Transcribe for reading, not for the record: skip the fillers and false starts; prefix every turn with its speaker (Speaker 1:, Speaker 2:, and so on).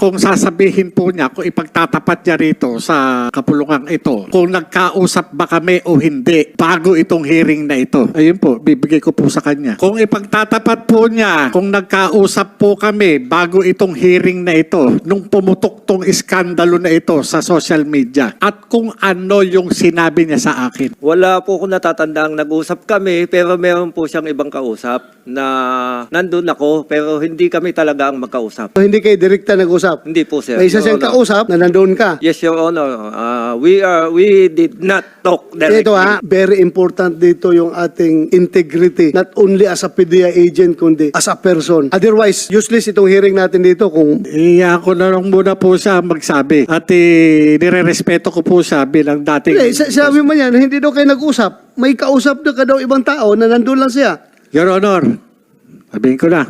Speaker 1: kung sasabihin po niya, kung ipagtatapat niya rito sa kapulungang ito, kung nagkausap ba kami o hindi bago itong hearing na ito. Ayun po, bibigay ko po sa kanya. Kung ipagtatapat po niya, kung nagkausap po kami bago itong hearing na ito, nung pumutok tong iskandalo na ito sa social media, at kung ano yung sinabi niya sa akin.
Speaker 2: Wala po akong natatandang nag-usap kami, pero meron po siyang ibang kausap na nandun ako, pero hindi kami talaga ang magkausap.
Speaker 3: Hindi kayo direkta nag-usap.
Speaker 2: Hindi po, sir.
Speaker 3: May isa
Speaker 2: Your
Speaker 3: siyang
Speaker 2: Honor.
Speaker 3: kausap na nandun ka.
Speaker 2: Yes, Your Honor. We did not talk directly.
Speaker 3: Ito very important dito yung ating integrity, not only as a PDEA agent, kundi as a person. Otherwise, useless itong hearing natin dito kung
Speaker 1: Ako na lang muna po siya magsabi. At nire-respeto ko po siya bilang dating...
Speaker 3: sabi mo yan, hindi daw kayo nag-usap. May kausap na ka daw ibang tao na nandun lang siya.
Speaker 1: Your Honor, sabihin ko na.